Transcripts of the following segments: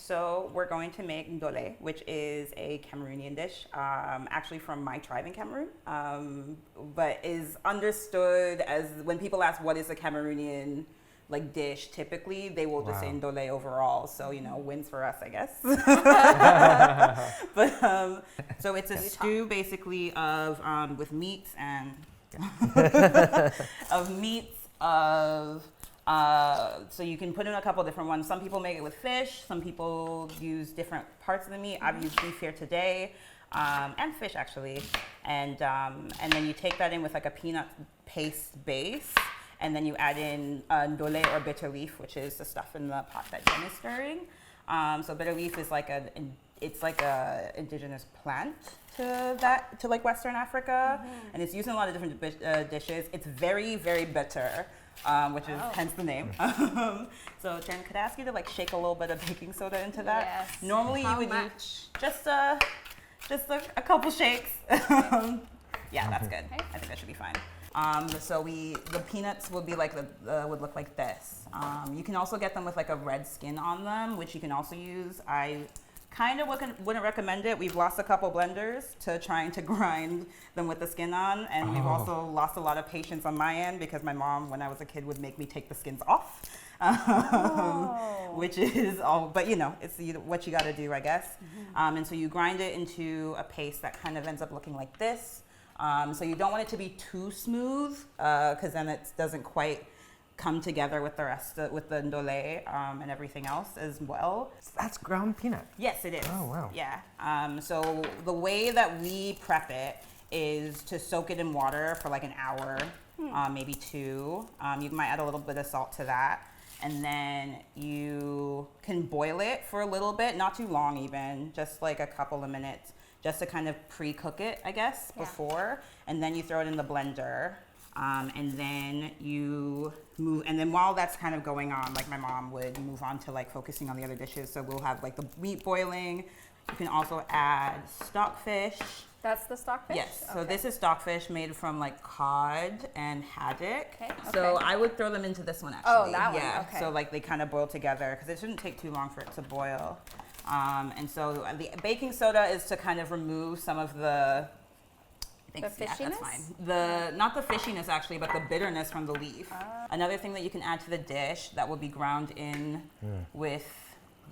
So we're going to make ndole, which is a Cameroonian dish, actually from my tribe in Cameroon, but is understood as when people ask what is a Cameroonian like dish, typically they will just say ndole overall. So, you know, wins for us, I guess. But so it's a stew basically of with meats and of meats of. So you can put in a couple different ones. Some people make it with fish. Some people use different parts of the meat. I've used beef here today, and fish actually. And then you take that in with like a peanut paste base, and then you add in ndole or bitter leaf, which is the stuff in the pot that Jen is stirring. So bitter leaf is like it's like a indigenous plant to like Western Africa, and it's used in a lot of different dishes. It's very, very bitter. Which is hence the name. So Jen, could I ask you to like shake a little bit of baking soda into that? Yes. Normally you would use just a couple shakes. Yeah, that's good. Okay. I think that should be fine. So the peanuts would be like would look like this. You can also get them with like a red skin on them, which you can also use. I kind of wouldn't recommend it. We've lost a couple blenders to trying to grind them with the skin on, and we've also lost a lot of patience on my end because my mom, when I was a kid, would make me take the skins off, which is all. But you know, it's what you got to do, I guess. And so you grind it into a paste that kind of ends up looking like this. So you don't want it to be too smooth because then it doesn't quite come together with the rest with the ndole and everything else as well. That's ground peanut. Yes, it is. Oh, wow. Yeah. So the way that we prep it is to soak it in water for like an hour, maybe 2. You might add a little bit of salt to that. And then you can boil it for a little bit, not too long even, just like a couple of minutes, just to kind of pre-cook it, I guess, before. And then you throw it in the blender. And then you move, and then while that's kind of going on, like my mom would move on to like focusing on the other dishes. So we'll have like the meat boiling. You can also add stockfish. That's the stockfish? Yes. So this is stockfish made from like cod and haddock. Okay. So I would throw them into this one actually. Oh, that one. Yeah. Okay. So like they kind of boil together because it shouldn't take too long for it to boil. And so the baking soda is to kind of remove some of the fishiness? Yeah, that's fine. Not the fishiness actually, but the bitterness from the leaf. Another thing that you can add to the dish that will be ground in with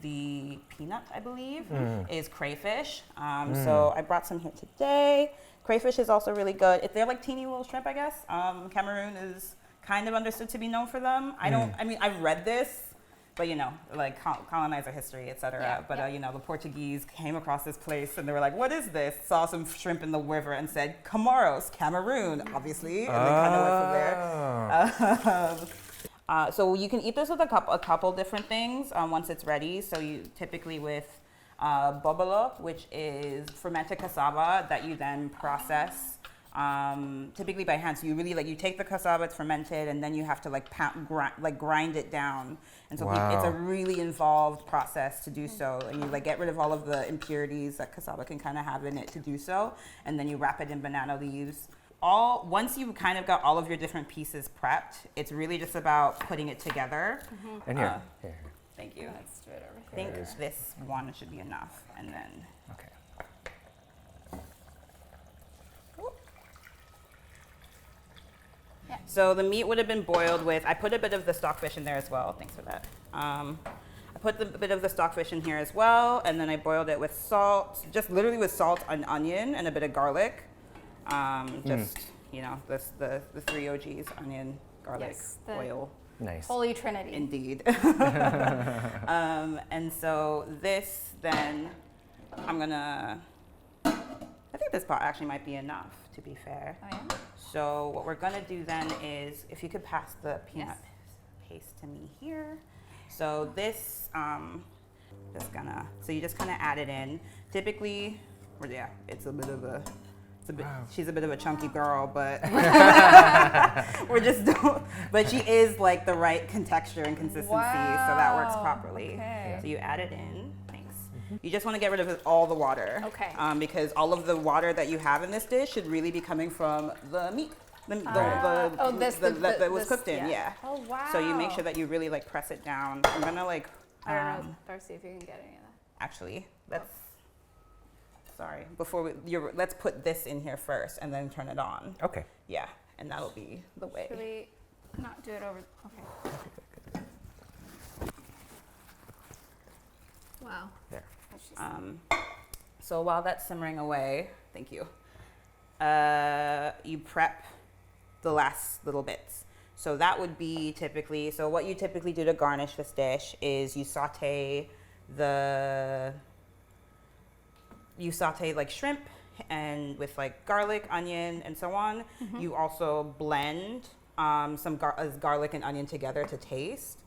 the peanut, I believe, is crayfish. So I brought some here today. Crayfish is also really good. They're like teeny little shrimp, I guess. Cameroon is kind of understood to be known for them. I mean, I've read this, but you know, like colonizer history, etc. But you know, the Portuguese came across this place and they were like, "What is this?" Saw some shrimp in the river and said, "Camaros, Cameroon," obviously, and they kind of went from there. So you can eat this with a couple different things once it's ready. So you typically with bobolo, which is fermented cassava that you then process. Typically by hand. So you really you take the cassava, it's fermented, and then you have to grind it down. And so it's a really involved process to do so. And you get rid of all of the impurities that cassava can kind of have in it to do so. And then you wrap it in banana leaves. Once you've kind of got all of your different pieces prepped, it's really just about putting it together. And here. Thank you. Let's do it over I think this one should be enough. And then Okay. So the meat would have been boiled with, I put a bit of the stockfish in there as well. Thanks for that. I put a bit of the stockfish in here as well, and then I boiled it with salt, just literally with salt and onion and a bit of garlic. Just, you know, the 3 OGs, onion, garlic, oil. Nice. Holy Trinity. Indeed. And so this then, I think this pot actually might be enough, to be fair. Oh, yeah? So what we're gonna do then is, if you could pass the peanut paste to me here. So this, so you just kind of add it in. Typically, it's a bit of a, she's a bit of a chunky girl, but but she is like the right texture and consistency, so that works properly. Okay. So you add it in. You just want to get rid of all the water. Okay. Because all of the water that you have in this dish should really be coming from the meat. That was cooked in, yeah. Oh, wow. So you make sure that you really press it down. I'm gonna I don't know, Darcy, if you can get any of that. Actually, let's put this in here first and then turn it on. Okay. Yeah, and that'll be the way. Should we not do it over? Okay. Wow. There. So while that's simmering away, thank you. You prep the last little bits. So that would be typically, so what you typically do to garnish this dish is you saute like shrimp and with like garlic, onion, and so on. Mm-hmm. You also blend some garlic and onion together to taste.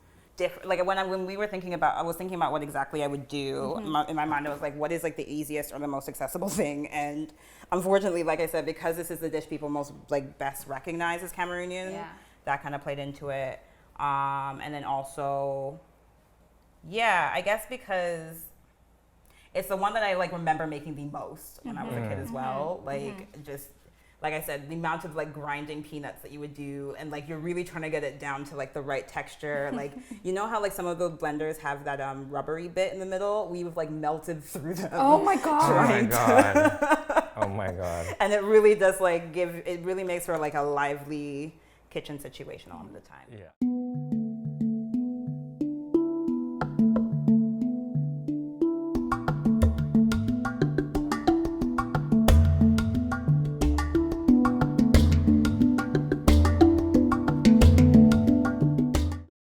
Like when we were thinking about, I was thinking about what exactly I would do. Mm-hmm. In my mind, I was like, what is like the easiest or the most accessible thing? And unfortunately, like I said, because this is the dish people most like best recognize as Cameroonian, Yeah. that kind of played into it. And then also, yeah, I guess because it's the one that I like remember making the most when I was a kid as well. Like just like I said, the amount of like grinding peanuts that you would do, and like you're really trying to get it down to like the right texture. Like you know how like some of the blenders have that rubbery bit in the middle? We've like melted through them. Oh my god! Oh my god! Oh my god! And it really does like it really makes for like a lively kitchen situation all of the time. Yeah.